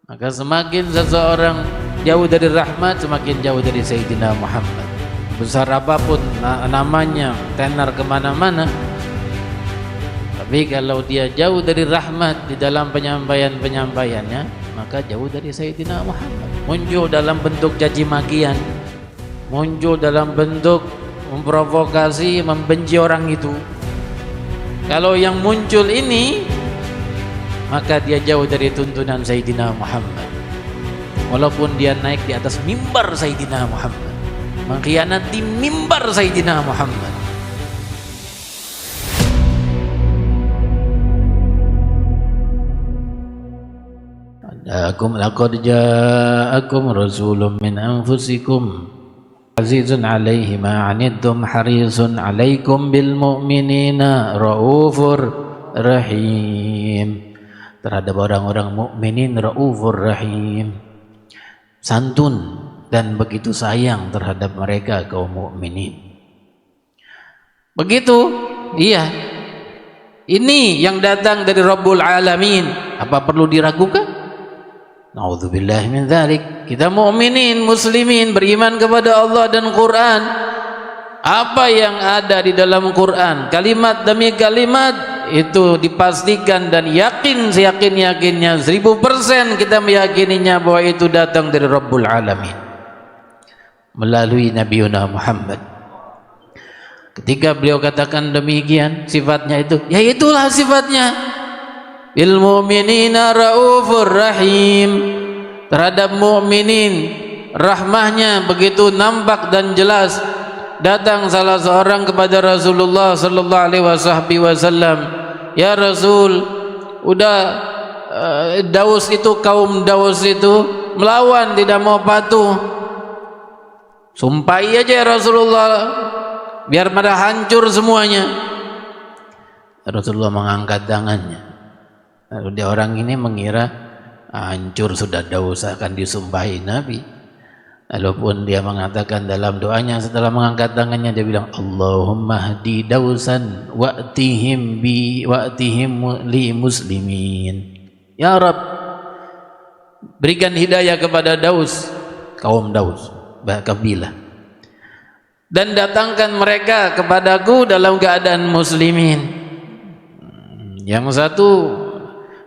Maka semakin seseorang jauh dari rahmat, semakin jauh dari Sayyidina Muhammad. Besar apapun namanya, tenar kemana-mana, tapi kalau dia jauh dari rahmat di dalam penyampaiannya, maka jauh dari Sayyidina Muhammad. Muncul dalam bentuk caci makian, muncul dalam bentuk memprovokasi, membenci orang itu. Kalau yang muncul ini, maka dia jauh dari tuntunan Sayyidina Muhammad. Walaupun dia naik di atas mimbar Sayyidina Muhammad, mengkhianati mimbar Sayyidina Muhammad. Laqad ja'akum rasulun min anfusikum azizun 'alaihi ma 'anittum harisun 'alaikum bil mu'minina raufur rahim. Terhadap orang-orang mukminin raufur rahim, santun dan begitu sayang terhadap mereka kaum mukminin. Begitu, iya. Ini yang datang dari Rabbul Alamin. Apa perlu diragukan? Na'udzubillahi min dzalik. Kita mukminin, muslimin, beriman kepada Allah dan Quran. Apa yang ada di dalam Quran, kalimat demi kalimat, itu dipastikan dan yakin seyakin-yakinnya 1000% kita meyakininya bahwa itu datang dari Rabbul Alamin melalui Nabi Muhammad. Ketika beliau katakan demikian, sifatnya itu, ya itulah sifatnya. Bil mu'minina raufur rahim. Terhadap mukminin rahmahnya begitu nampak dan jelas. Datang salah seorang kepada Rasulullah sallallahu alaihi wasallam, ya Rasul, udah Daus itu, kaum Daus itu melawan, tidak mau patuh. Sumpahi aja ya Rasulullah, biar pada hancur semuanya. Rasulullah mengangkat tangannya. Lalu dia orang ini mengira hancur sudah Daus akan disumpahi Nabi. Walaupun dia mengatakan dalam doanya setelah mengangkat tangannya, dia bilang Allahumma hdi Dausan wa'tihim li muslimin. Ya Rabb, berikan hidayah kepada Daus, kaum Daus, kabilah, dan datangkan mereka kepadaku dalam keadaan muslimin. Yang satu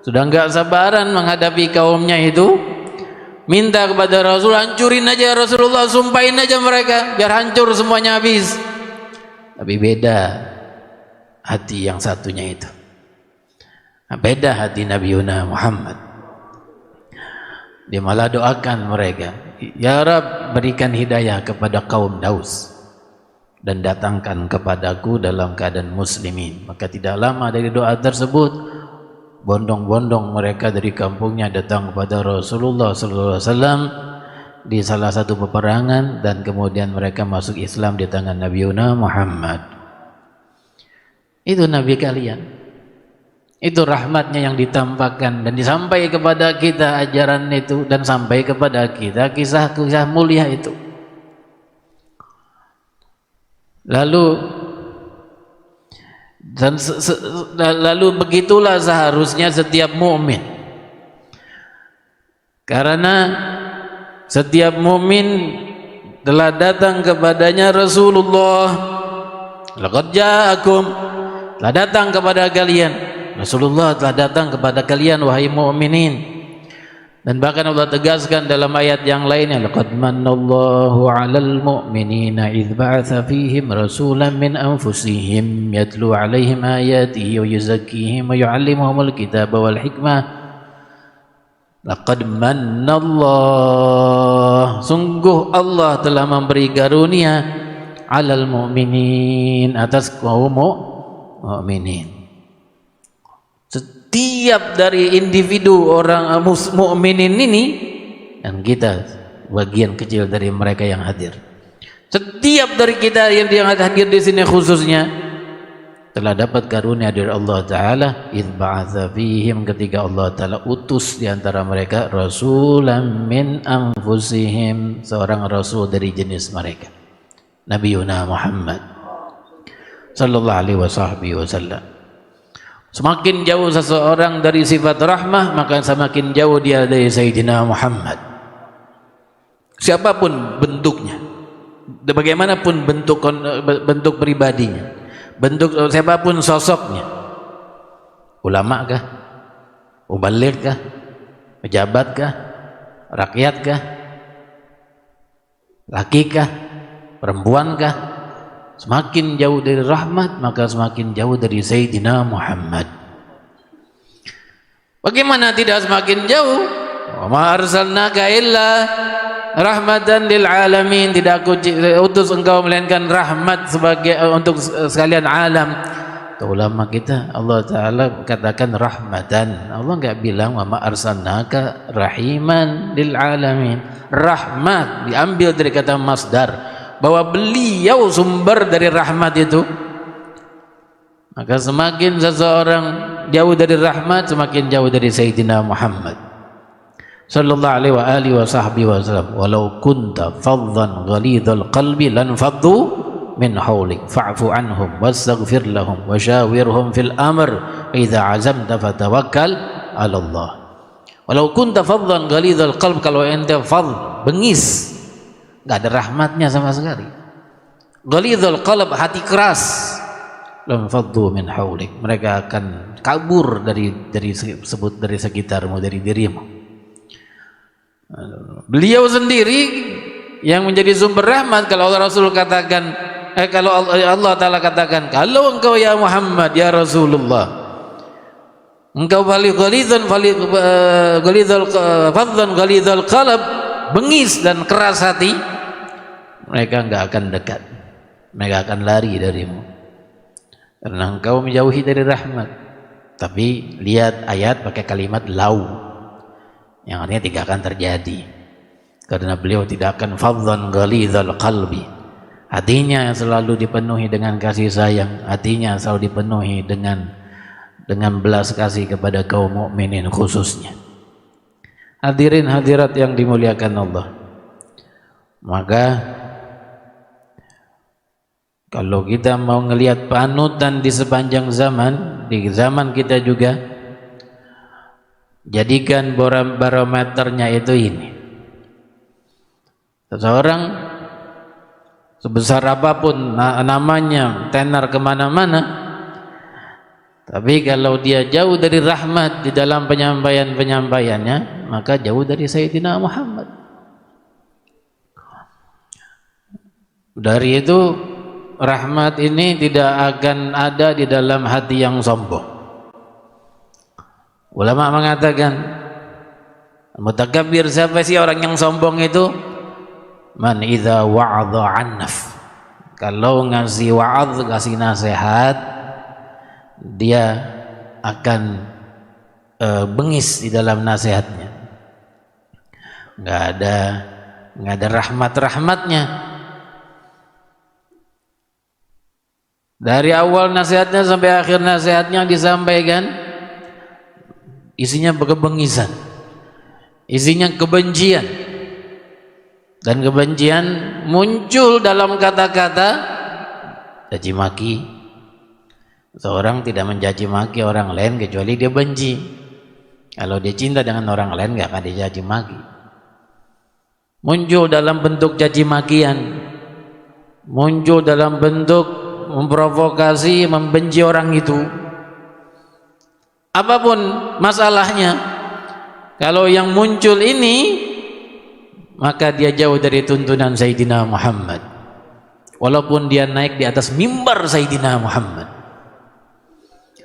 sudah enggak sabaran menghadapi kaumnya itu, minta kepada Rasul, hancurin aja Rasulullah, sumpahin aja mereka biar hancur semuanya habis. Tapi beda hati yang satunya itu, beda hati Nabi Muhammad. Dia malah doakan mereka, ya Rabb, berikan hidayah kepada kaum Daus dan datangkan kepadaku dalam keadaan muslimin. Maka tidak lama dari doa tersebut, bondong-bondong mereka dari kampungnya datang kepada Rasulullah SAW di salah satu peperangan, dan kemudian mereka masuk Islam di tangan Nabi Muhammad. Itu Nabi kalian, itu rahmatnya yang ditampakkan dan disampaikan kepada kita ajaran itu, dan sampai kepada kita kisah-kisah mulia itu. Lalu begitulah seharusnya setiap mukmin, karena setiap mukmin telah datang kepadanya Rasulullah. Laqad ja'akum, telah datang kepada kalian, Rasulullah telah datang kepada kalian wahai mukminin. Dan bahkan Allah tegaskan dalam ayat yang lainnya, laqad manallahu 'alal mu'minina idz ba'atsa fihim rasulan min anfusihim yatlu 'alaihim ayatihi wa yuzakkihim wa yu'allimuhumul kitaba wal hikmah. Laqad manallahu, sungguh Allah telah memberi karunia 'alal mu'minin, atas kaum mukminin. Setiap dari individu orang mukminin ini, dan kita bagian kecil dari mereka yang hadir, setiap dari kita yang hadir di sini khususnya telah dapat karunia dari Allah Ta'ala. Idz ba'atsa fihim, ketika Allah Ta'ala utus di antara mereka rasulan min anfusihim, seorang rasul dari jenis mereka, Nabi Muhammad sallallahu alaihi wasallam. Semakin jauh seseorang dari sifat rahmah, maka semakin jauh dia dari Sayyidina Muhammad. Siapapun bentuknya, bagaimanapun bentuk pribadinya, bentuk siapapun sosoknya, ulama kah, mubaligh kah, pejabat kah, rakyat kah, laki kah, perempuan kah, semakin jauh dari rahmat maka semakin jauh dari Sayyidina Muhammad. Bagaimana tidak semakin jauh? Wa ma arsalnaka illa rahmatan lil alamin, tidak aku utus engkau melainkan rahmat sebagai untuk sekalian alam. Ulama kita Allah Ta'ala katakan rahmatan, Allah enggak bilang wa ma arsalnaka rahiman lil alamin. Rahmat diambil dari kata masdar, bahwa beliau sumber dari rahmat itu. Maka semakin seseorang jauh dari rahmat, semakin jauh dari Sayyidina Muhammad sallallahu alaihi wa alihi wa sahbihi wasallam. Walau kunta faddan ghalidhal qalbi lan faddu min hawlik fa'fu anhum wastaghfir lahum washawirhum fil amr idza azamta fatawakkal 'ala Allah. Walau kunta faddan ghalidhal qalb, kalau ente fadh, bengis, enggak ada rahmatnya sama sekali. Ghalidhul qalb, hati keras, lam faddu min haulik, mereka akan kabur dari sekitarmu, dari dirimu. Beliau sendiri yang menjadi sumber rahmat. Kalau Rasul katakan, kalau Allah Ta'ala katakan, kalau engkau ya Muhammad ya Rasulullah, engkau ghalidhul faddan ghalidhul qalb, bengis dan keras hati, mereka enggak akan dekat, mereka akan lari darimu karena engkau menjauhi dari rahmat. Tapi lihat ayat pakai kalimat lau, yang artinya tidak akan terjadi, karena beliau tidak akan faddan ghalidhal qalbi, hatinya selalu dipenuhi dengan kasih sayang, hatinya selalu dipenuhi dengan belas kasih kepada kaum mukminin khususnya. Hadirin hadirat yang dimuliakan Allah, maka kalau kita mau ngelihat panutan di sepanjang zaman, di zaman kita juga, jadikan barometernya itu ini. Seseorang sebesar apapun namanya, tenar kemana-mana, tapi kalau dia jauh dari rahmat di dalam penyampaiannya, maka jauh dari Sayyidina Muhammad. Dari itu rahmat ini tidak akan ada di dalam hati yang sombong. Ulama mengatakan, mutakabbir, siapa sih orang yang sombong itu? Man idza wa'adha annaf, kalau ngasih wa'adh, ngasih nasihat, dia akan bengis di dalam nasihatnya, nggak ada rahmatnya. Dari awal nasihatnya sampai akhir nasihatnya disampaikan, isinya kebengisan, isinya kebencian, dan kebencian muncul dalam kata-kata caci maki. Seorang tidak mencaci maki orang lain kecuali dia benci. Kalau dia cinta dengan orang lain nggak akan dicaci maki. Muncul dalam bentuk caci makian, muncul dalam bentuk memprovokasi, membenci orang itu. Apapun masalahnya, kalau yang muncul ini, maka dia jauh dari tuntunan Sayyidina Muhammad, walaupun dia naik di atas mimbar Sayyidina Muhammad,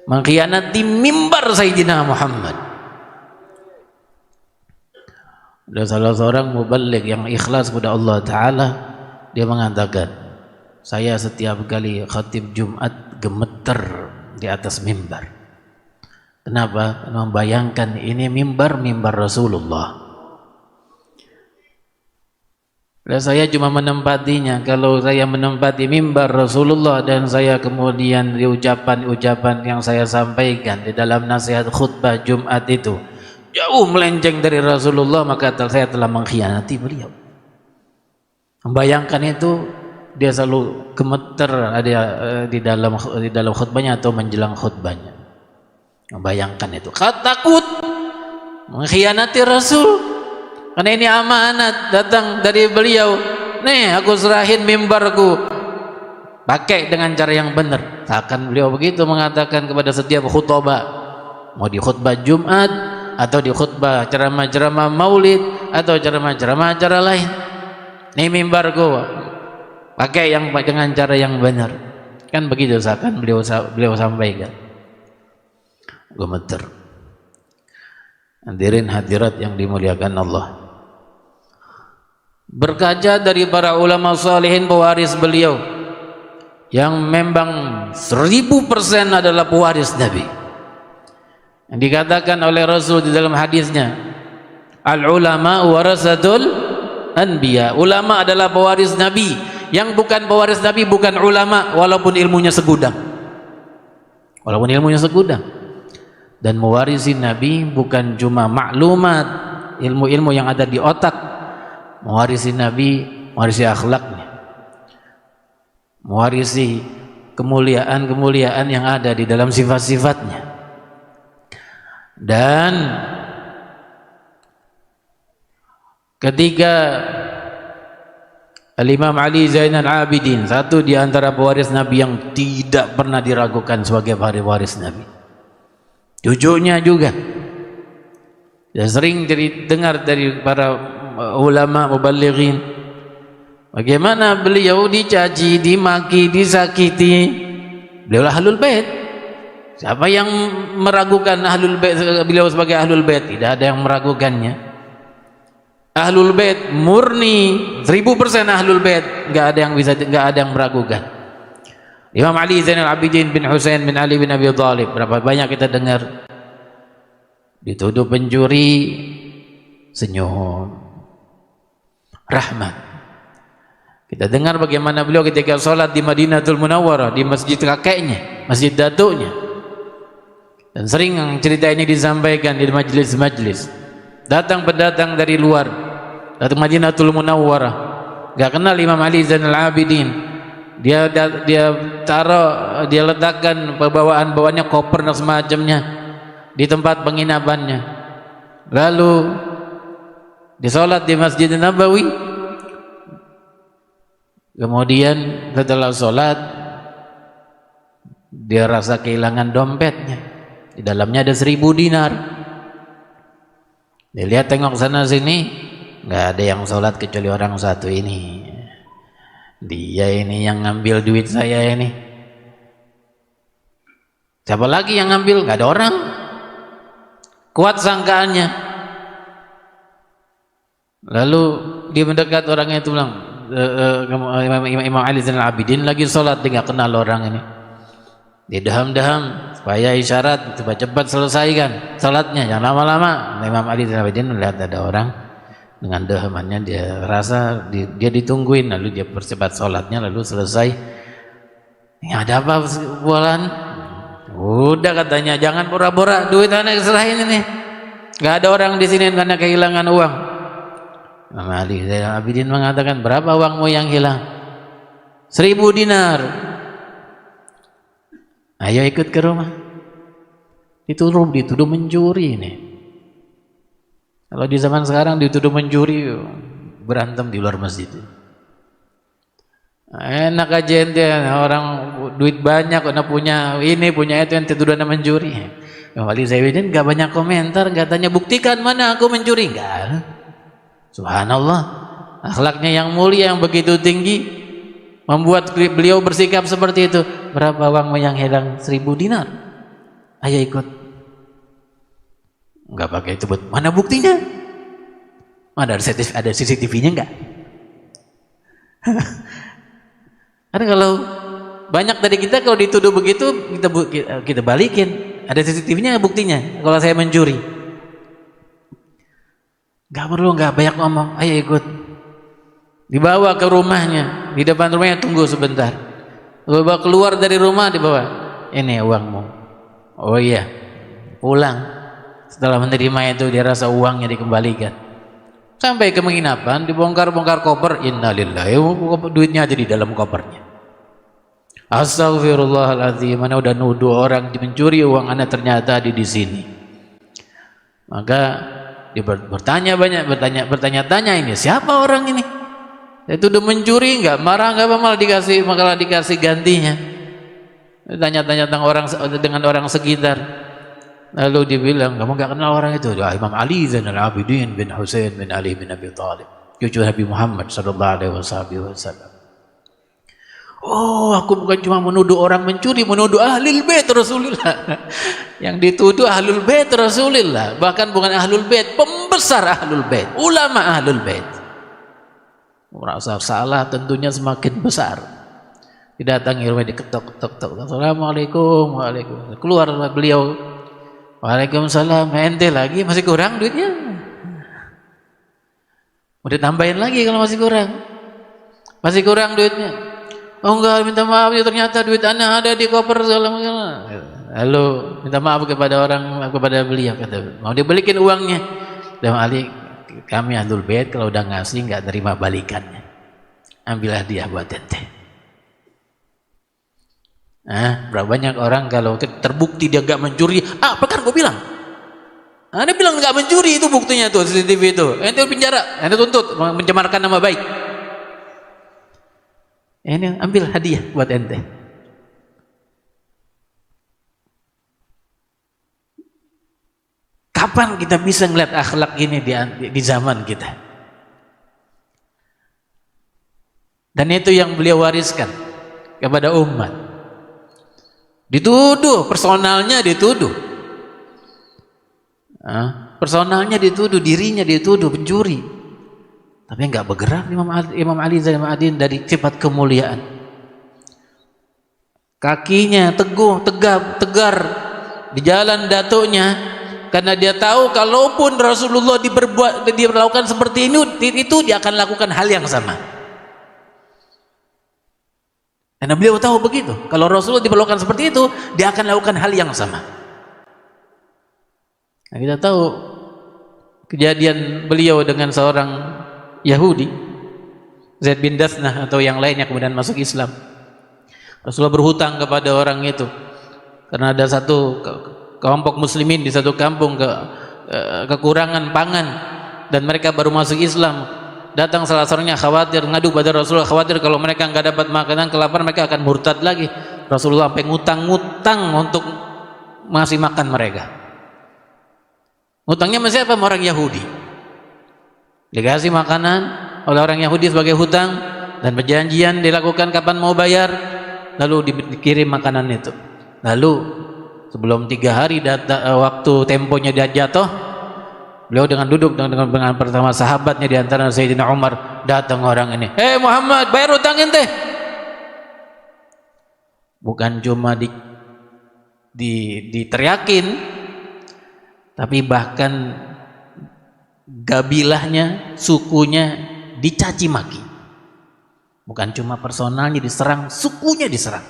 mengkhianati mimbar Sayyidina Muhammad. Ada salah seorang mubaligh yang ikhlas kepada Allah Ta'ala, dia mengatakan, saya setiap kali khatib Jumat gemeter di atas mimbar. Kenapa? Membayangkan ini mimbar Rasulullah. Dan saya cuma menempatinya. Kalau saya menempati mimbar Rasulullah dan saya kemudian di ucapan-ucapan yang saya sampaikan di dalam nasihat khutbah Jumat itu jauh melenceng dari Rasulullah, maka saya telah mengkhianati beliau. Membayangkan itu, dia selalu gemeter ada di dalam khutbahnya atau menjelang khutbahnya. Membayangkan itu, takut mengkhianati Rasul, karena ini amanat datang dari beliau. Nih aku serahin mimbarku, pakai dengan cara yang benar. Akan beliau begitu mengatakan kepada setiap khutbah, mau di khutbah Jumat atau di khutbah ceramah-ceramah Maulid atau ceramah-ceramah acara lain, nih mimbarku, pakai yang dengan cara yang benar. Kan begitu seakan beliau sampaikan. Gemeter. Hadirin hadirat yang dimuliakan Allah. Berkaca dari para ulama salihin pewaris beliau yang memang 1000% adalah pewaris Nabi. Yang dikatakan oleh Rasul di dalam hadisnya, al-ulama warasatul anbiya. Ulama adalah pewaris Nabi. Yang bukan pewaris Nabi bukan ulama, walaupun ilmunya segudang. Walaupun ilmunya segudang. Dan mewarisi Nabi bukan cuma maklumat, ilmu-ilmu yang ada di otak. Mewarisi Nabi, mewarisi akhlaknya, mewarisi kemuliaan-kemuliaan yang ada di dalam sifat-sifatnya. Dan ketika Al-Imam Ali Zainal Abidin, satu di antara pewaris Nabi yang tidak pernah diragukan sebagai pewaris Nabi, cucunya juga, dan sering dengar dari para ulama mubalighin bagaimana beliau dicaci, dimaki, disakiti. Beliau ahlul bait. Siapa yang meragukan ahlul bait, beliau sebagai ahlul bait? Tidak ada yang meragukannya. Ahlul bait murni, 1000% ahlul bait, enggak ada yang meragukan. Imam Ali Zainal Abidin bin Husain bin Ali bin Abi Thalib, berapa banyak kita dengar dituduh pencuri, senyum, rahmat. Kita dengar bagaimana beliau ketika sholat di Madinatul Munawwarah, di masjid kakeknya, masjid datuknya, dan sering cerita ini disampaikan di majlis-majlis. Datang pendatang dari luar, datang Madinatul Munawwarah, gak kenal Imam Ali Zainal Abidin. Dia letakkan bawaan-bawaannya, koper dan semacamnya di tempat penginapannya. Lalu disolat di Masjid Nabawi. Kemudian setelah sholat dia rasa kehilangan dompetnya. Di dalamnya ada 1000 dinar. Dia lihat tengok sana sini, nggak ada yang sholat kecuali orang satu ini. Dia ini yang ngambil duit saya ini. Siapa lagi yang ngambil? Nggak ada orang. Kuat sangkaannya. Lalu dia mendekat orangnya itu bilang, Imam Ali Zainal Abidin lagi sholat, dia nggak kenal orang ini. Dia daham-daham supaya isyarat cepat-cepat selesaikan sholatnya, jangan lama-lama. Imam Ali Zainal Abidin melihat ada orang dengan dahamannya, dia rasa dia ditungguin, lalu dia percepat sholatnya, lalu selesai. Ini ada apa bualan? Udah katanya, jangan pura-pura, duit anak serahin ini. Nggak ada orang di sini karena kehilangan uang. Imam Ali Zainal Abidin mengatakan, berapa uangmu yang hilang? 1000 dinar. Ayo ikut ke rumah. Dituduh mencuri ini. Kalau di zaman sekarang dituduh mencuri, berantem di luar masjid. Enak aja ente, orang duit banyak, udah punya ini, punya itu, yang tuduhan mencuri. Imam Ali Zainal Abidin gak banyak komentar, gak tanya buktikan mana aku mencuri, enggak. Subhanallah, akhlaknya yang mulia, yang begitu tinggi, membuat beliau bersikap seperti itu. Berapa uangmu yang hilang? 1000 dinar. Ayo ikut. Enggak pakai sebut, mana buktinya? Mana ada CCTV-nya enggak? Karena kalau banyak dari kita kalau dituduh begitu, kita balikin. Ada CCTV-nya, buktinya kalau saya mencuri. Gak perlu, gak banyak ngomong, ayo ikut. Dibawa ke rumahnya, di depan rumahnya tunggu sebentar. Dibawa keluar dari rumah, dibawa, ini uangmu. Oh iya, pulang. Setelah menerima itu, dia rasa uangnya dikembalikan. Sampai ke penginapan, dibongkar-bongkar koper, innalillahi, duitnya ada di dalam kopernya. Astagfirullahaladzim, mana udah nuduh orang mencuri uang Anda ternyata di sini. Maka dia bertanya-tanya ini siapa orang ini? Itu udah mencuri, nggak marah nggak apa, malah dikasih gantinya. Tanya-tanya tentang orang dengan orang sekitar. Lalu dibilang, kamu nggak kenal orang itu? Imam Ali Zainal Abidin bin Husain bin Ali bin Abi Thalib, cucu Nabi Muhammad sallallahu alaihi wasallam. Oh, aku bukan cuma menuduh orang mencuri, menuduh ahlul bait Rasulullah. Yang dituduh ahlul bait Rasulullah, bahkan bukan ahlul bait, pembesar ahlul bait, ulama ahlul bait. Merasa salah tentunya semakin besar. Didatangi rumah, diketok-ketok. Assalamualaikum, waalaikumsalam. Keluar beliau, waalaikumsalam. Ente lagi masih kurang duitnya? Mau ditambahin lagi kalau masih kurang? Masih kurang duitnya? Oh enggak, minta maaf ya, ternyata duit Anda ada di koper segala macam. Lalu minta maaf kepada beliau, kata mau dibalikin uangnya. Dan Ali, kami ahlul bait kalau udah ngasih enggak terima balikannya. Ambillah dia buat ente. Berapa banyak orang kalau terbukti dia enggak mencuri, kan gue bilang. Anda bilang enggak mencuri, itu buktinya tuh CCTV itu. Ente penjara, ente tuntut mencemarkan nama baik. Ini ambil hadiah buat ente. Kapan kita bisa ngeliat akhlak ini di zaman kita? Dan itu yang beliau wariskan kepada umat. Dituduh, personalnya dituduh. Personalnya dituduh, dirinya dituduh pencuri. Tapi enggak bergerak Imam Ali Zainal Abidin dari sifat kemuliaan. Kakinya teguh, tegar di jalan datuknya, karena dia tahu kalaupun Rasulullah diperlakukan seperti itu dia akan lakukan hal yang sama. Karena beliau tahu begitu, kalau Rasulullah diperlakukan seperti itu, dia akan lakukan hal yang sama. Nah, kita tahu kejadian beliau dengan seorang Yahudi, Zaid bin Dasnah atau yang lainnya, kemudian masuk Islam. Rasulullah berhutang kepada orang itu karena ada satu kelompok muslimin di satu kampung kekurangan pangan dan mereka baru masuk Islam. Datang salah seorangnya khawatir, ngadu pada Rasulullah, khawatir kalau mereka nggak dapat makanan, kelaparan, mereka akan murtad lagi. Rasulullah sampai ngutang-ngutang untuk ngasih makan mereka. Ngutangnya masih apa? Orang Yahudi. Dikasih makanan oleh orang Yahudi sebagai hutang dan perjanjian dilakukan kapan mau bayar, lalu dikirim makanan itu. Lalu sebelum 3 hari waktu temponya dia jatuh, beliau duduk dengan pertama sahabatnya, di antara Sayyidina Umar, datang orang ini, Muhammad, bayar hutang ente. Bukan cuma diteriakin, tapi bahkan gabilahnya, sukunya dicaci maki. Bukan cuma personalnya diserang, sukunya diserang.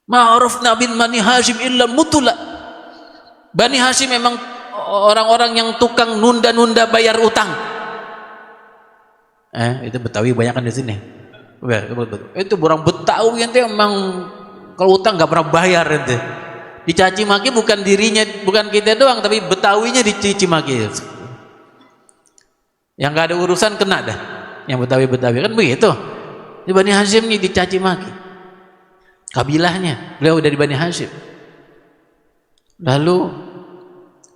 Ma'arafna bin Bani Hashim illa mutula. Bani Hashim memang orang-orang yang tukang nunda-nunda bayar utang. Itu Betawi banyak kan di sini. Itu orang Betawi ente memang kalau utang nggak pernah bayar ente. Dicaci maki bukan dirinya, bukan kita doang, tapi Betawinya dicaci maki. Yang nggak ada urusan kena dah. Yang Betawi kan begitu. Di Bani Hashim ini dicaci maki. Kabilahnya, beliau dari Bani Hashim. Lalu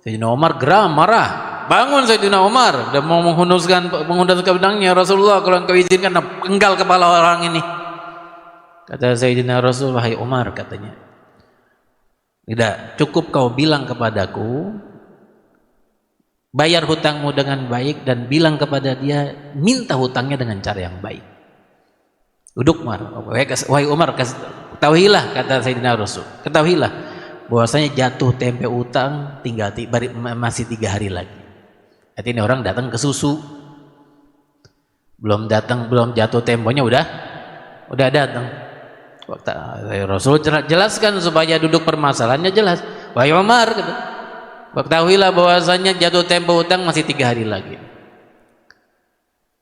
Sayyidina Umar geram, marah. Bangun Sayyidina Umar, dan mau menghunuskan pedangnya. Rasulullah, kalau engkau izinkan, penggal kepala orang ini. Kata Sayyidina Rasul, wahai Umar, katanya, tidak cukup kau bilang kepadaku bayar hutangmu dengan baik, dan bilang kepada dia minta hutangnya dengan cara yang baik. Duduk Umar, wahai Umar, ketahuilah, kata Sayyidina Rasul, ketahuilah bahwasanya jatuh tempe utang masih 3 hari lagi. Artinya orang datang ke susu, belum jatuh temponya udah datang. Rasul jelaskan supaya duduk permasalahannya jelas. Wahai Umar, ketahuilah bahwasanya jatuh tempo utang masih 3 hari lagi.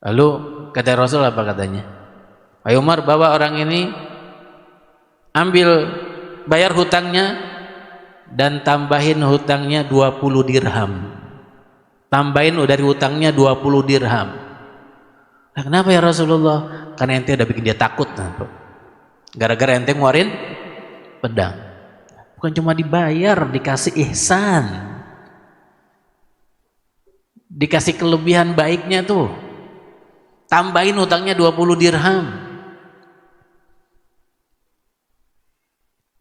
Lalu kata Rasul apa katanya? Wahai Umar, bawa orang ini ambil, bayar hutangnya dan tambahin hutangnya 20 dirham. Tambahin dari hutangnya 20 dirham. Nah, kenapa ya Rasulullah? Karena ente udah bikin dia takut. Gara-gara ente ngeluarin pedang. Bukan cuma dibayar, dikasih ihsan, dikasih kelebihan baiknya tuh. Tambahin hutangnya 20 dirham.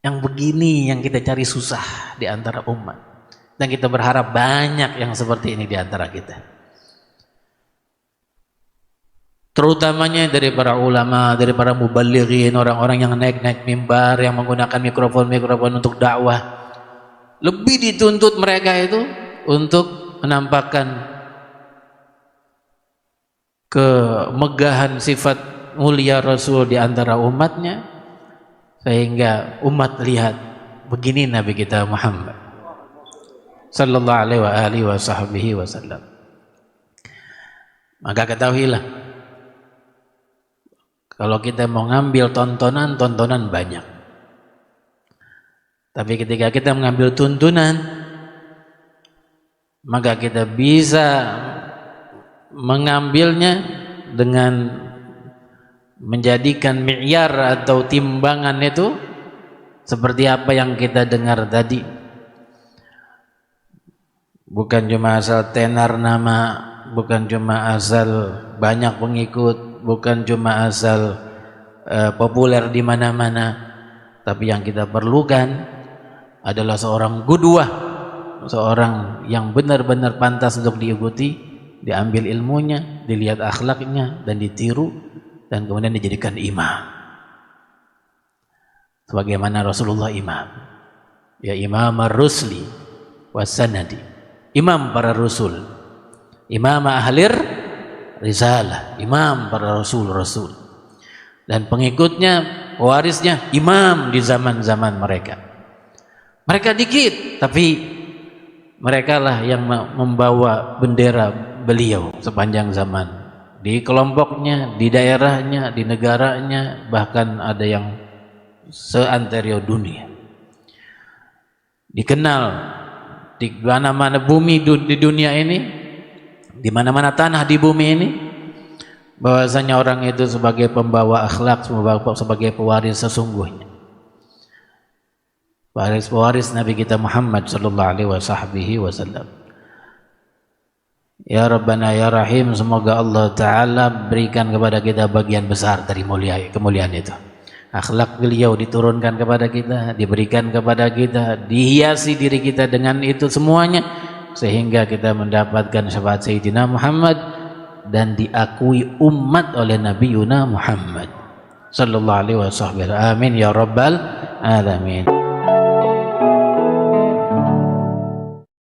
Yang begini yang kita cari susah di antara umat. Dan kita berharap banyak yang seperti ini di antara kita. Terutamanya dari para ulama, dari para mubalighin, orang-orang yang naik-naik mimbar, yang menggunakan mikrofon-mikrofon untuk dakwah. Lebih dituntut mereka itu untuk menampakkan kemegahan sifat mulia Rasul di antara umatnya, sehingga umat lihat begini Nabi kita Muhammad sallallahu alaihi wasallam. Maka ketahuilah, kalau kita mau ngambil tontonan banyak, tapi ketika kita mengambil tuntunan, maka kita bisa mengambilnya dengan menjadikan mi'yar atau timbangan itu seperti apa yang kita dengar tadi. Bukan cuma asal tenar nama, bukan cuma asal banyak pengikut, bukan cuma asal populer di mana-mana, tapi yang kita perlukan adalah seorang qudwah, seorang yang benar-benar pantas untuk diikuti, diambil ilmunya, dilihat akhlaknya dan ditiru, dan kemudian dijadikan imam. Sebagaimana Rasulullah imam, ya imam ar-rusli was-sanadi, imam para rasul, imam ahlir risalah, imam para rasul-rasul, dan pengikutnya, warisnya imam di zaman-zaman mereka. Mereka dikit, tapi mereka lah yang membawa bendera beliau sepanjang zaman, di kelompoknya, di daerahnya, di negaranya, bahkan ada yang seantero dunia. Dikenal di mana-mana bumi di dunia ini, di mana-mana tanah di bumi ini, bahwasanya orang itu sebagai pembawa akhlak, sebagai pewaris sesungguhnya, pewaris Nabi kita Muhammad sallallahu alaihi wasallam. Ya Rabbana ya Rahim, semoga Allah Ta'ala berikan kepada kita bagian besar dari kemuliaan itu. Akhlak beliau diturunkan kepada kita, diberikan kepada kita, dihiasi diri kita dengan itu semuanya, sehingga kita mendapatkan syafaat Sayyidina Muhammad dan diakui umat oleh Nabi Yuna Muhammad sallallahu alaihi wasallam. Amin ya rabbal alamin.